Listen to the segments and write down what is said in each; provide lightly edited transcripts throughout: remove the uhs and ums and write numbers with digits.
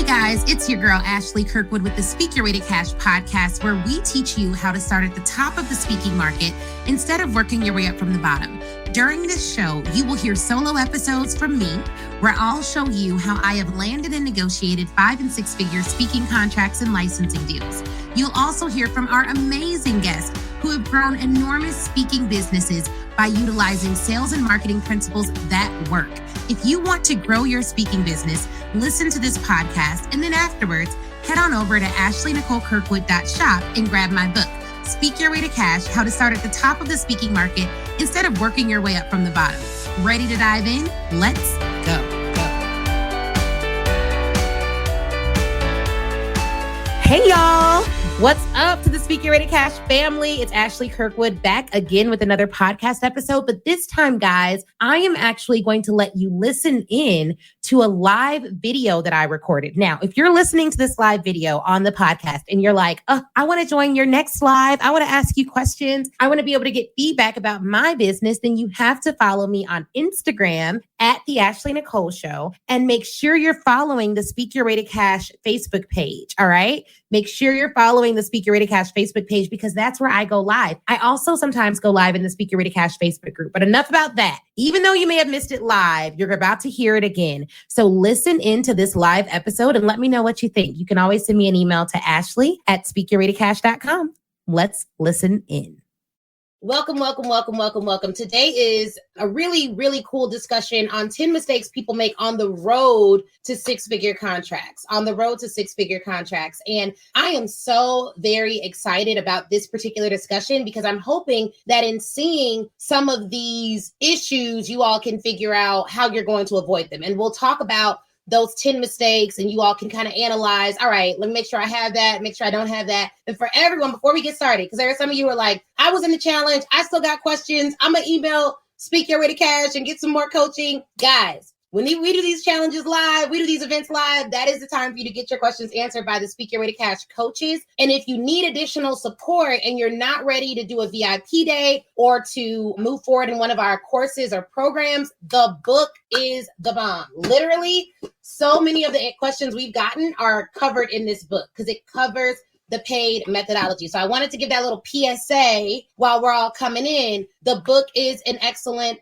guys, it's your girl, Ashley Kirkwood with the Speak Your Way to Cash podcast, where we teach you how to start at the top of the speaking market instead of working your way up from the bottom. During this show, you will hear solo episodes from me, where I'll show you how I have landed and negotiated 5- and 6-figure speaking contracts and licensing deals. You'll also hear from our amazing guests who have grown enormous speaking businesses by utilizing sales and marketing principles that work. If you want to grow your speaking business, listen to this podcast, and then afterwards, head on over to ashleynicolekirkwood.shop and grab my book, Speak Your Way to Cash, How to Start at the Top of the Speaking Market instead of working your way up from the bottom. Ready to dive in? Let's go. Hey, y'all. What's up to the Speak Your Way to Cash family? It's Ashley Kirkwood back again with another podcast episode. But this time, guys, I am actually going to let you listen in to a live video that I recorded. Now, if you're listening to this live video on the podcast and you're like, I want to join your next live, I want to ask you questions, I want to be able to get feedback about my business, then you have to follow me on Instagram at the Ashley Nicole Show, and make sure you're following the Speak Your Way to Cash Facebook page. All right. Make sure you're following the Speak Your Way to Cash Facebook page because that's where I go live. I also sometimes go live in the Speak Your Way to Cash Facebook group, but enough about that. Even though you may have missed it live, you're about to hear it again. So listen into this live episode and let me know what you think. You can always send me an email to ashley@speakyourwaytocash.com. Let's listen in. Welcome. Today is a really, really cool discussion on 10 mistakes people make on the road to 6-figure contracts, And I am so very excited about this particular discussion because I'm hoping that in seeing some of these issues, you all can figure out how you're going to avoid them. And we'll talk about those 10 mistakes and you all can kind of analyze, all right, let me make sure I have that, make sure I don't have that. And for everyone, before we get started, because there are some of you who are like, I was in the challenge, I still got questions, I'm going to email Speak Your Way to Cash and get some more coaching. Guys, when we do these challenges live, we do these events live, that is the time for you to get your questions answered by the Speak Your Way to Cash coaches. And if you need additional support and you're not ready to do a VIP day or to move forward in one of our courses or programs, the book is the bomb. Literally, so many of the questions we've gotten are covered in this book because it covers the paid methodology. So I wanted to give that little PSA while we're all coming in. The book is an excellent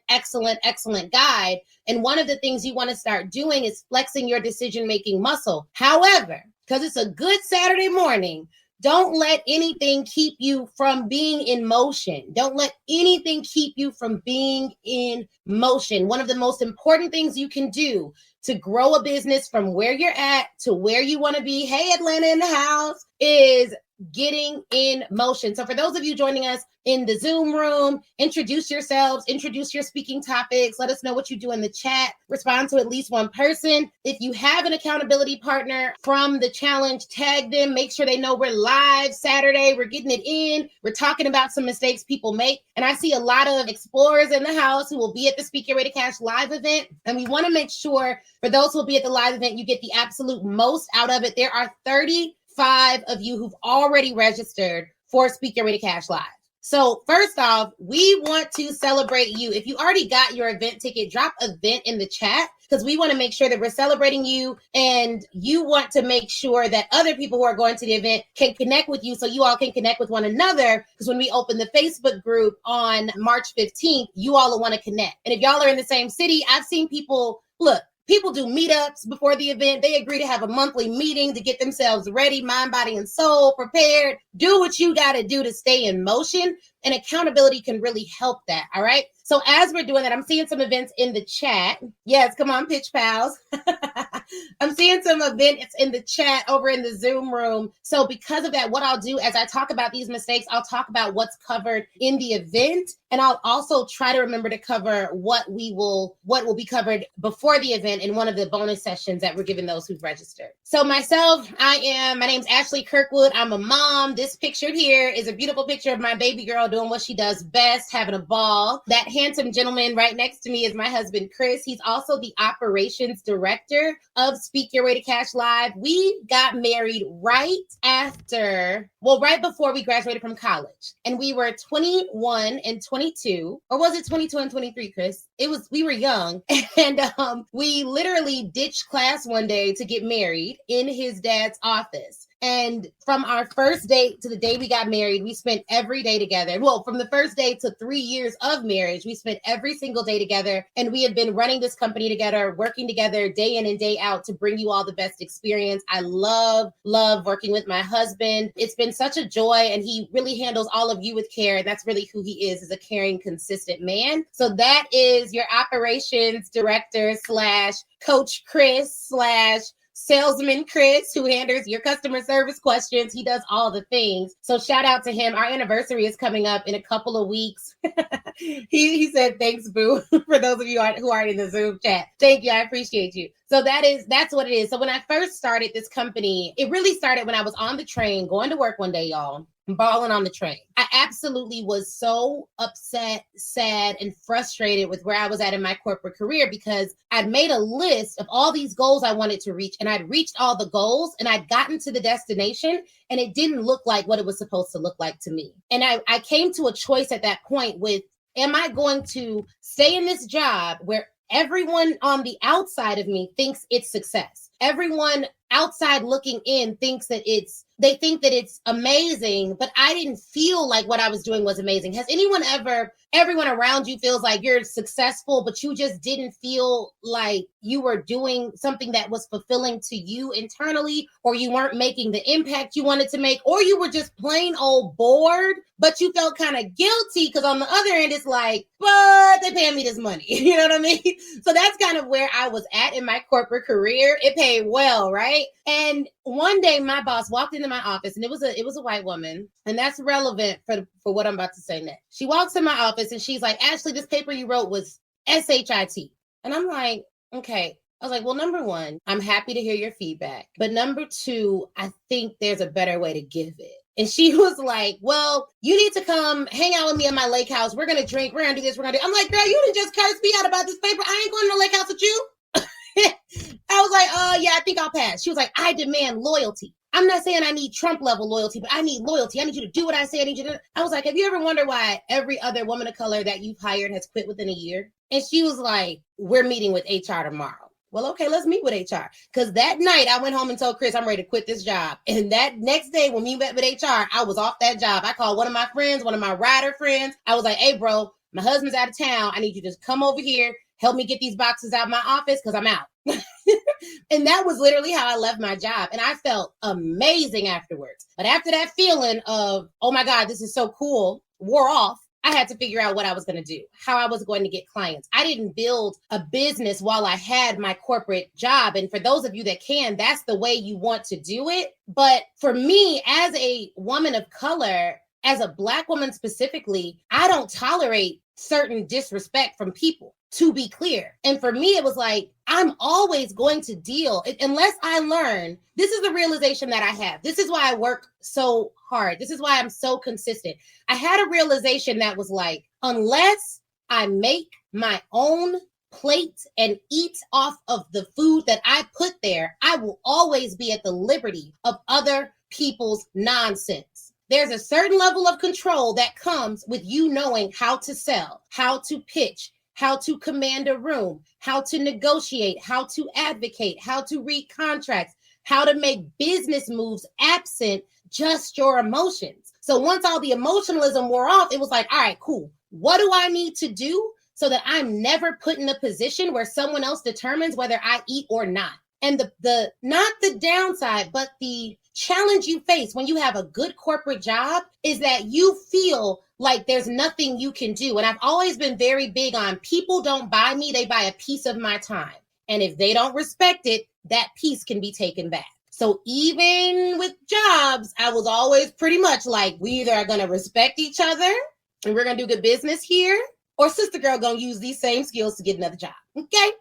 guide. And one of the things you want to start doing is flexing your decision-making muscle. However, because it's a good Saturday morning, don't let anything keep you from being in motion. Don't let anything keep you from being in motion. One of the most important things you can do to grow a business from where you're at to where you want to be, hey, Atlanta in the house, is getting in motion. So for those of you joining us in the Zoom room, introduce yourselves, introduce your speaking topics, let us know what you do in the chat, respond to at least one person. If you have an accountability partner from the challenge, tag them, make sure they know we're live Saturday, we're getting it in, we're talking about some mistakes people make. And I see a lot of explorers in the house who will be at the Speak Your Way to Cash live event. And we want to make sure for those who will be at the live event, you get the absolute most out of it. There are 35 of you who've already registered for Speak Your Way to Cash Live. So first off, we want to celebrate you. If you already got your event ticket, drop event in the chat because we want to make sure that we're celebrating you and you want to make sure that other people who are going to the event can connect with you so you all can connect with one another. Because when we open the Facebook group on March 15th, you all will want to connect. And if y'all are in the same city, I've seen people, people do meetups before the event. They agree to have a monthly meeting to get themselves ready, mind, body, and soul prepared. Do what you got to do to stay in motion. And accountability can really help that. All right. So as we're doing that, I'm seeing some events in the chat. Yes, come on, Pitch Pals. I'm seeing some events in the chat over in the Zoom room. So because of that, what I'll do as I talk about these mistakes, I'll talk about what's covered in the event. And I'll also try to remember to cover what will be covered before the event in one of the bonus sessions that we're giving those who've registered. So myself, my name's Ashley Kirkwood. I'm a mom. This pictured here is a beautiful picture of my baby girl doing what she does best, having a ball. That handsome gentleman right next to me is my husband, Chris. He's also the operations director of Speak Your Way to Cash Live. We got married right before we graduated from college. And we were 21 and 22, or was it 22 and 23, Chris? We were young. And we literally ditched class one day to get married in his dad's office. And from our first date to the day we got married, we spent every day together. Well, from the first day to 3 years of marriage, we spent every single day together. And we have been running this company together, working together day in and day out to bring you all the best experience. I love working with my husband. It's been such a joy, and he really handles all of you with care. And that's really who he is a caring, consistent man. So that is your operations director / Coach Chris / Salesman Chris, who handles your customer service questions. He does all the things. So shout out to him. Our anniversary is coming up in a couple of weeks. he said, thanks, boo, for those of you who aren't in the Zoom chat. Thank you. I appreciate you. So that's what it is. So when I first started this company, it really started when I was on the train going to work one day, y'all. Balling on the train. I absolutely was so upset, sad, and frustrated with where I was at in my corporate career because I'd made a list of all these goals I wanted to reach, and I'd reached all the goals, and I'd gotten to the destination, and it didn't look like what it was supposed to look like to me. And I came to a choice at that point with, am I going to stay in this job where everyone on the outside of me thinks it's success? Everyone outside looking in they think that it's amazing, but I didn't feel like what I was doing was amazing. Has everyone around you feels like you're successful, but you just didn't feel like you were doing something that was fulfilling to you internally, or you weren't making the impact you wanted to make, or you were just plain old bored, but you felt kind of guilty because on the other end, it's like, but they paying me this money. You know what I mean? So that's kind of where I was at in my corporate career. It paid well, right? And one day my boss walked into my office, and it was a white woman, and that's relevant for what I'm about to say next. She walks in my office and she's like, Ashley, this paper you wrote was SHIT. And I'm like, okay. I was like, well, number one, I'm happy to hear your feedback. But number two, I think there's a better way to give it. And she was like, well, you need to come hang out with me at my lake house. We're going to drink. We're going to do this. We're going to do. I'm like, girl, you didn't just curse me out about this paper. I ain't going to the lake house with you. I was like, yeah, I think I'll pass. She was like, I demand loyalty. I'm not saying I need Trump level loyalty, but I need loyalty. I need you to do what I say. I need you to. I was like, have you ever wondered why every other woman of color that you've hired has quit within a year? And she was like, we're meeting with HR tomorrow. Well, okay, let's meet with HR. Because that night I went home and told Chris, I'm ready to quit this job. And that next day when we met with HR, I was off that job. I called one of my friends, one of my rider friends. I was like, hey, bro, my husband's out of town. I need you to just come over here, help me get these boxes out of my office because I'm out. And that was literally how I left my job. And I felt amazing afterwards. But after that feeling of, oh my God, this is so cool, wore off, I had to figure out what I was going to do, how I was going to get clients. I didn't build a business while I had my corporate job. And for those of you that can, that's the way you want to do it. But for me, as a woman of color, as a Black woman specifically, I don't tolerate certain disrespect from people, to be clear. And for me, it was like, I'm always going to deal, unless I learn. This is the realization that I have. This is why I work so hard. This is why I'm so consistent. I had a realization that was like, unless I make my own plate and eat off of the food that I put there, I will always be at the liberty of other people's nonsense. There's a certain level of control that comes with you knowing how to sell, how to pitch, how to command a room, how to negotiate, how to advocate, how to read contracts, how to make business moves absent just your emotions. So once all the emotionalism wore off, it was like, all right, cool. What do I need to do so that I'm never put in a position where someone else determines whether I eat or not? And the not the downside, but the challenge you face when you have a good corporate job is that you feel like there's nothing you can do. And I've always been very big on people don't buy me, they buy a piece of my time. And if they don't respect it, that piece can be taken back. So even with jobs, I was always pretty much like, we either are going to respect each other and we're going to do good business here, or sister girl going to use these same skills to get another job. Okay.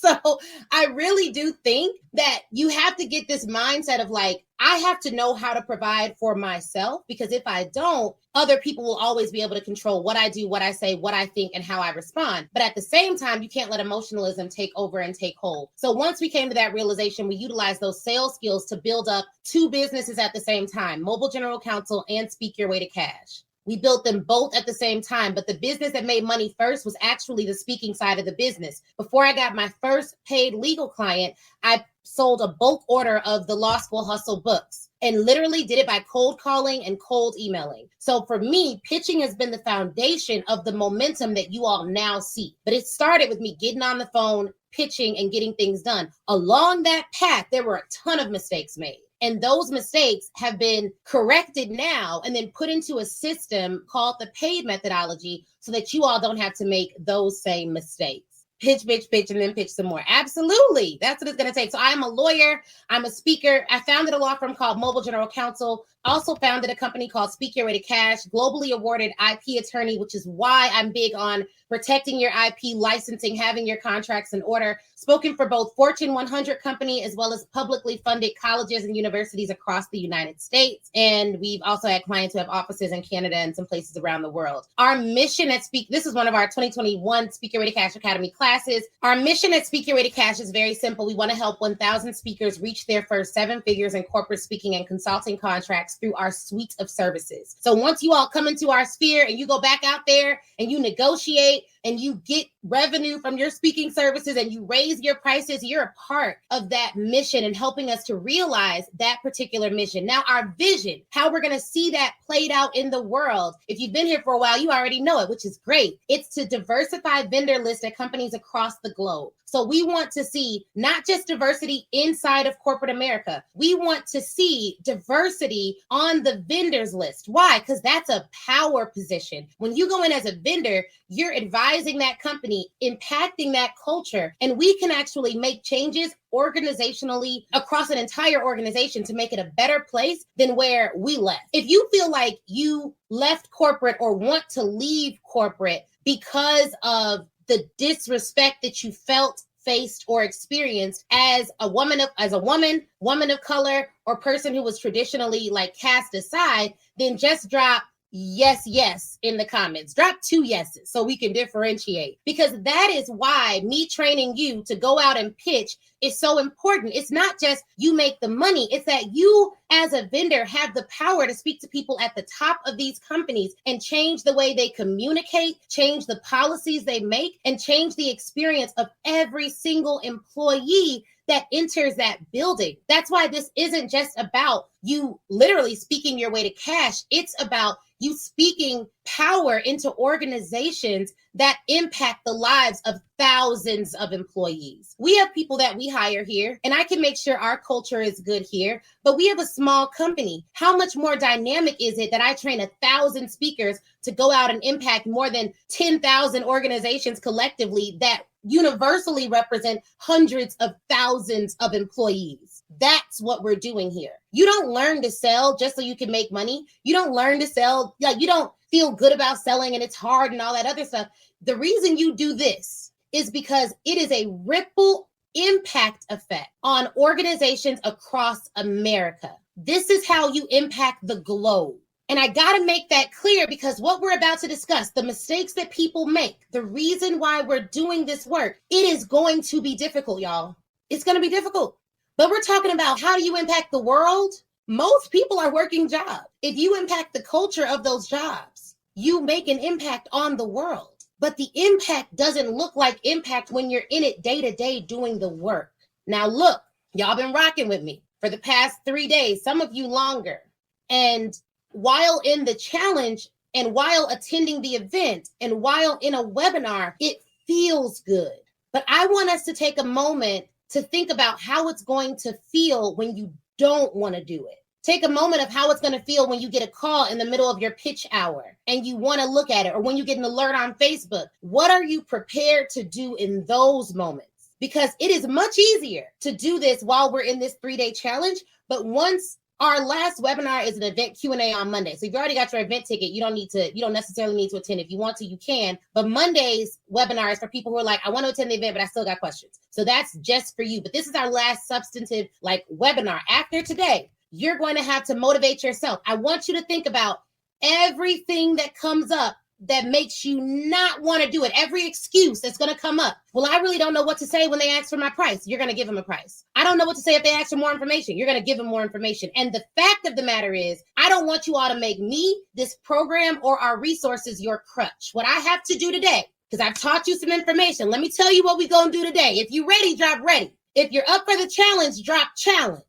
So I really do think that you have to get this mindset of like, I have to know how to provide for myself, because if I don't, other people will always be able to control what I do, what I say, what I think, and how I respond. But at the same time, you can't let emotionalism take over and take hold. So once we came to that realization, we utilized those sales skills to build up 2 businesses at the same time, Mobile General Counsel and Speak Your Way to Cash. We built them both at the same time, but the business that made money first was actually the speaking side of the business. Before I got my first paid legal client, I sold a bulk order of the Law School Hustle books and literally did it by cold calling and cold emailing. So for me, pitching has been the foundation of the momentum that you all now see. But it started with me getting on the phone, pitching, and getting things done. Along that path, there were a ton of mistakes made. And those mistakes have been corrected now and then put into a system called the PAID methodology so that you all don't have to make those same mistakes. Pitch, and then pitch some more. Absolutely. That's what it's going to take. So I'm a lawyer. I'm a speaker. I founded a law firm called Mobile General Counsel. Also founded a company called Speak Your Way to Cash, globally awarded IP attorney, which is why I'm big on protecting your IP, licensing, having your contracts in order. Spoken for both Fortune 100 company as well as publicly funded colleges and universities across the United States. And we've also had clients who have offices in Canada and some places around the world. Our mission at this is one of our 2021 Speak Your Way to Cash Academy classes. Our mission at Speak Your Way to Cash is very simple. We want to help 1,000 speakers reach their first 7 figures in corporate speaking and consulting contracts through our suite of services. So once you all come into our sphere and you go back out there and you negotiate and you get revenue from your speaking services and you raise your prices, you're a part of that mission and helping us to realize that particular mission. Now, our vision, how we're going to see that played out in the world. If you've been here for a while, you already know it, which is great. It's to diversify vendor lists at companies across the globe. So we want to see not just diversity inside of corporate America. We want to see diversity on the vendors list. Why? Because that's a power position. When you go in as a vendor, you're advising that company, impacting that culture, and we can actually make changes organizationally across an entire organization to make it a better place than where we left. If you feel like you left corporate or want to leave corporate because of the disrespect that you felt, faced, or experienced as a woman of color, or person who was traditionally like cast aside, then just drop yes in the comments. Drop 2 yeses so we can differentiate, because that is why me training you to go out and pitch is so important. It's not just you make the money. It's that you as a vendor have the power to speak to people at the top of these companies and change the way they communicate, change the policies they make, and change the experience of every single employee that enters that building. That's why this isn't just about you literally speaking your way to cash. It's about you speaking power into organizations that impact the lives of thousands of employees. We have people that we hire here, and I can make sure our culture is good here, but we have a small company. How much more dynamic is it that I train 1,000 speakers to go out and impact more than 10,000 organizations collectively that universally represent hundreds of thousands of employees? That's what we're doing here. You don't learn to sell just so you can make money. You don't learn to sell, like you don't feel good about selling and it's hard and all that other stuff. The reason you do this is because it is a ripple impact effect on organizations across America. This is how you impact the globe. And I got to make that clear, because what we're about to discuss, the mistakes that people make, the reason why we're doing this work, it is going to be difficult, y'all. It's going to be difficult. But we're talking about how do you impact the world? Most people are working jobs. If you impact the culture of those jobs, you make an impact on the world. But the impact doesn't look like impact when you're in it day to day doing the work. Now, look, y'all been rocking with me for the past 3 days, some of you longer. And while in the challenge and while attending the event and while in a webinar, it feels good. But I want us to take a moment to think about how it's going to feel when you don't want to do it. Take a moment of how it's going to feel when you get a call in the middle of your pitch hour and you want to look at it, or when you get an alert on Facebook. What are you prepared to do in those moments? Because it is much easier to do this while we're in this 3-day challenge. But once Our last webinar is an event Q&A on Monday. So if you already got your event ticket, you don't necessarily need to attend. If you want to, you can. But Monday's webinar is for people who are like, I want to attend the event, but I still got questions. So that's just for you. But this is our last substantive webinar. After today, you're going to have to motivate yourself. I want you to think about everything that comes up that makes you not want to do it. Every excuse that's going to come up. Well, I really don't know what to say when they ask for my price. You're going to give them a price. I don't know what to say if they ask for more information. You're going to give them more information. And the fact of the matter is, I don't want you all to make me, this program, or our resources your crutch. What I have to do today, because I've taught you some information, let me tell you what we're going to do today. If you're ready, drop ready. If you're up for the challenge, drop challenge.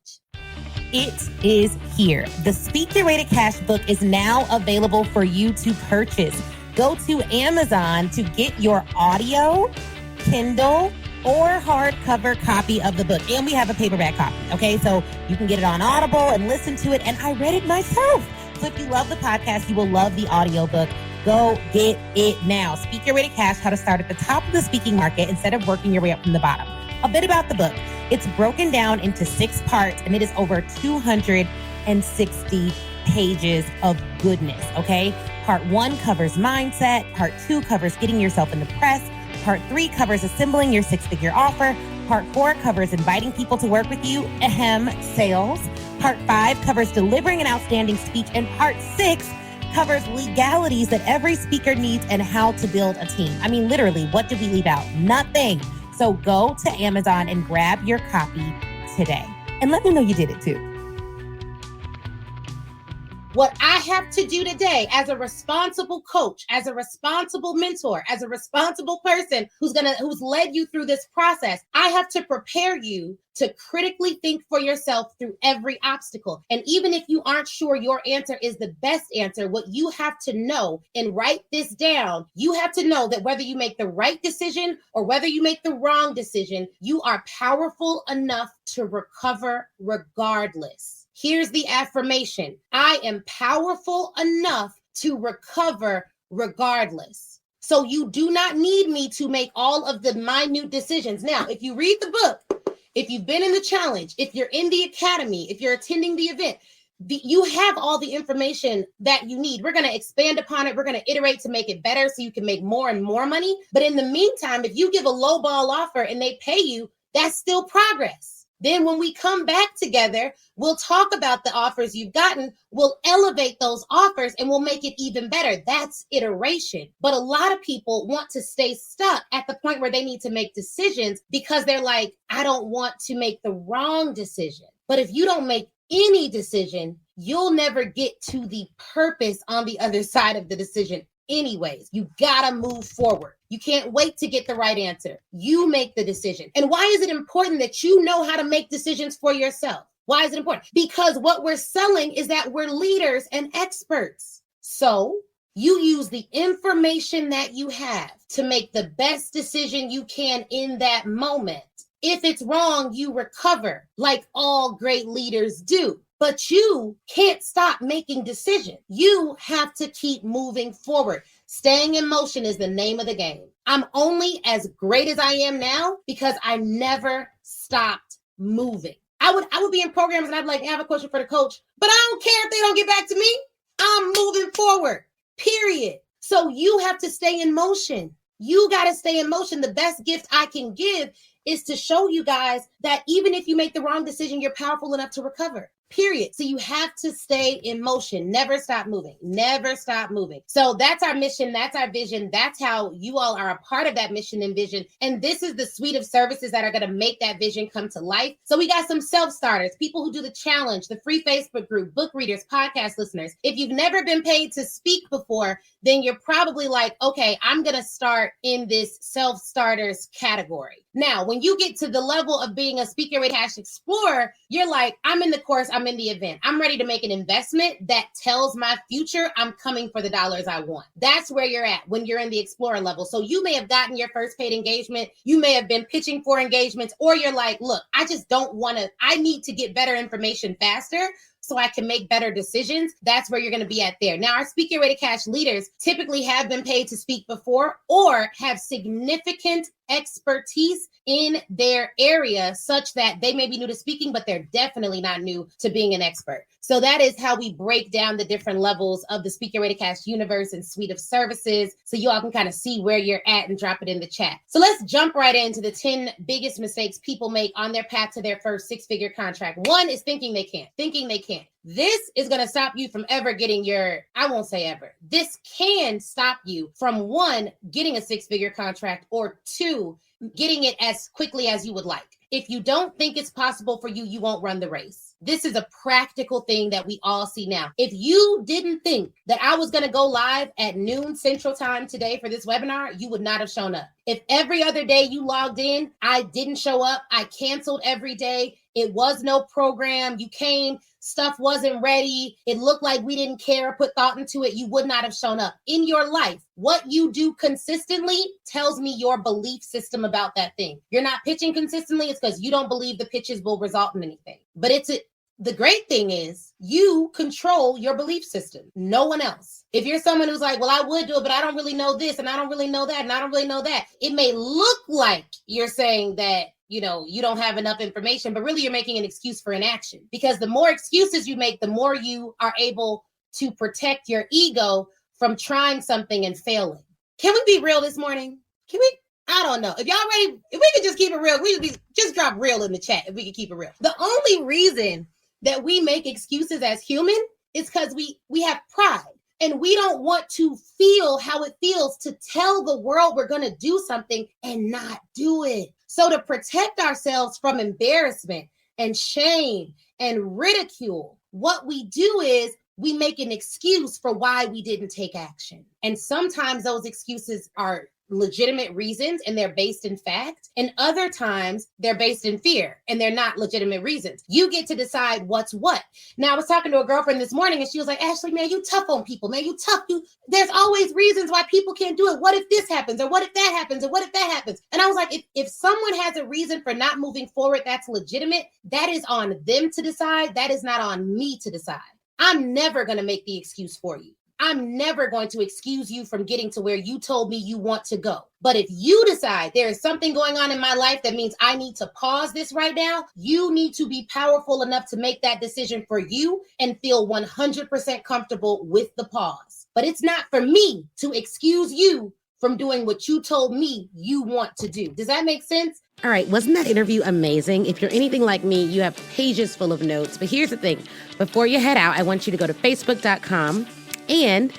It is here. The Speak Your Way to Cash book is now available for you to purchase. Go to Amazon to get your audio, Kindle, or hardcover copy of the book. And we have a paperback copy, okay? So you can get it on Audible and listen to it. And I read it myself. So if you love the podcast, you will love the audiobook. Go get it now. Speak Your Way to Cash, how to start at the top of the speaking market instead of working your way up from the bottom. A bit about the book. It's broken down into 6 parts, and it is over 260 pages of goodness, okay? Part 1 covers mindset. Part 2 covers getting yourself in the press. Part 3 covers assembling your 6-figure offer. Part 4 covers inviting people to work with you, sales. Part 5 covers delivering an outstanding speech. And Part 6 covers legalities that every speaker needs and how to build a team. I mean, literally, what did we leave out? Nothing. So go to Amazon and grab your copy today. And let me know you did it too. What I have to do today as a responsible coach, as a responsible mentor, as a responsible person who's led you through this process, I have to prepare you to critically think for yourself through every obstacle. And even if you aren't sure your answer is the best answer, what you have to know, and write this down, you have to know that whether you make the right decision or whether you make the wrong decision, you are powerful enough to recover regardless. Here's the affirmation. I am powerful enough to recover regardless. So you do not need me to make all of the minute decisions. Now, if you read the book, if you've been in the challenge, if you're in the academy, if you're attending the event, you have all the information that you need. We're going to expand upon it. We're going to iterate to make it better so you can make more and more money. But in the meantime, if you give a low ball offer and they pay you, that's still progress. Then when we come back together, we'll talk about the offers you've gotten. We'll elevate those offers and we'll make it even better. That's iteration. But a lot of people want to stay stuck at the point where they need to make decisions because they're like, I don't want to make the wrong decision. But if you don't make any decision, you'll never get to the purpose on the other side of the decision. Anyways, you gotta move forward. You can't wait to get the right answer. You make the decision. And why is it important that you know how to make decisions for yourself? Why is it important? Because what we're selling is that we're leaders and experts. So you use the information that you have to make the best decision you can in that moment. If it's wrong, you recover like all great leaders do. But you can't stop making decisions. You have to keep moving forward. Staying in motion is the name of the game. I'm only as great as I am now because I never stopped moving. I would be in programs and I'd be like, I have a question for the coach, but I don't care if they don't get back to me. I'm moving forward, period. So you have to stay in motion. You got to stay in motion. The best gift I can give is to show you guys that even if you make the wrong decision, you're powerful enough to recover. Period. So you have to stay in motion. Never stop moving. Never stop moving. So that's our mission. That's our vision. That's how you all are a part of that mission and vision. And this is the suite of services that are going to make that vision come to life. So we got some self-starters, people who do the challenge, the free Facebook group, book readers, podcast listeners. If you've never been paid to speak before, then you're probably like, okay, I'm going to start in this self-starters category. Now, when you get to the level of being a Speak Your Way to Cash Explorer, you're like, I'm in the course, I'm in the event. I'm ready to make an investment that tells my future I'm coming for the dollars I want. That's where you're at when you're in the Explorer level. So you may have gotten your first paid engagement. You may have been pitching for engagements, or you're like, look, I just don't want to, I need to get better information faster so I can make better decisions. That's where you're going to be at there. Now, our Speak Your Way to Cash leaders typically have been paid to speak before or have significant expertise in their area such that they may be new to speaking, but they're definitely not new to being an expert. So that is how we break down the different levels of the Speak Your Way to Cash universe and suite of services, so you all can kind of see where you're at and drop it in the chat. So let's jump right into the 10 biggest mistakes people make on their path to their first six-figure contract. One is thinking they can't. This is going to stop you from ever getting I won't say ever. This can stop you from, one, getting a six-figure contract, or two, getting it as quickly as you would like. If you don't think it's possible for you, you won't run the race. This is a practical thing that we all see now. If you didn't think that I was going to go live at noon Central Time today for this webinar, you would not have shown up. If every other day you logged in, I didn't show up, I canceled every day, it was no program, you came, stuff wasn't ready, it looked like we didn't care, put thought into it, you would not have shown up. In your life, what you do consistently tells me your belief system about that thing. You're not pitching consistently, it's because you don't believe the pitches will result in anything. But the great thing is you control your belief system, no one else. If you're someone who's like, well, I would do it, but I don't really know this, and I don't really know that, and I don't really know that, it may look like you're saying that, you don't have enough information, but really you're making an excuse for inaction. Because the more excuses you make, the more you are able to protect your ego from trying something and failing. Can we be real this morning? I don't know. If y'all ready, if we could just keep it real, just drop real in the chat if we could keep it real. The only reason that we make excuses as human is because we have pride. And we don't want to feel how it feels to tell the world we're going to do something and not do it. So to protect ourselves from embarrassment and shame and ridicule, what we do is we make an excuse for why we didn't take action. And sometimes those excuses are legitimate reasons and they're based in fact, and other times they're based in fear and they're not legitimate reasons. You get to decide what's what. Now, I was talking to a girlfriend this morning and she was like, Ashley, man, you tough on people, man, you tough. There's always reasons why people can't do it. What if this happens? Or what if that happens? Or what if that happens? And I was like, if someone has a reason for not moving forward that's legitimate, that is on them to decide. That is not on me to decide. I'm never going to make the excuse for you. I'm never going to excuse you from getting to where you told me you want to go. But if you decide there is something going on in my life that means I need to pause this right now, you need to be powerful enough to make that decision for you and feel 100% comfortable with the pause. But it's not for me to excuse you from doing what you told me you want to do. Does that make sense? All right, wasn't that interview amazing? If you're anything like me, you have pages full of notes. But here's the thing. Before you head out, I want you to go to facebook.com and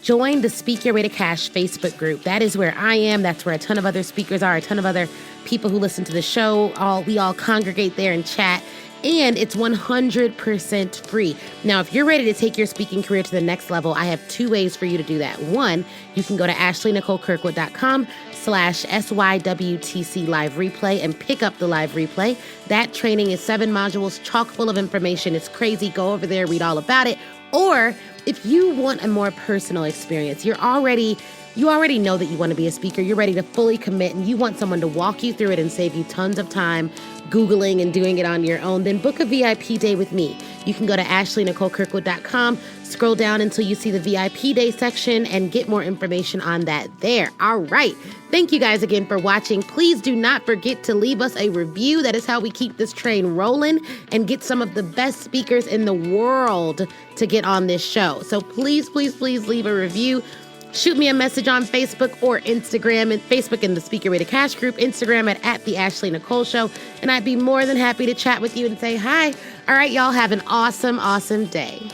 join the Speak Your Way to Cash Facebook group. That is where I am. That's where a ton of other speakers are, a ton of other people who listen to the show. We all congregate there and chat. And it's 100% free. Now, if you're ready to take your speaking career to the next level, I have two ways for you to do that. One, you can go to ashleynicolekirkwood.com/SYWTC live replay and pick up the live replay. That training is 7 modules, chock full of information. It's crazy. Go over there, read all about it. Or if you want a more personal experience, you already know that you want to be a speaker, you're ready to fully commit, and you want someone to walk you through it and save you tons of time Googling and doing it on your own, then book a VIP day with me. You can go to ashleynicolekirkwood.com, scroll down until you see the VIP day section, and get more information on that there. All right. Thank you guys again for watching. Please do not forget to leave us a review. That is how we keep this train rolling and get some of the best speakers in the world to get on this show. So please, please, please leave a review. Shoot me a message on Facebook or Instagram, and Facebook in the Speak Your Way to Cash group, Instagram at the Ashley Nicole Show. And I'd be more than happy to chat with you and say hi. All right, y'all have an awesome, awesome day.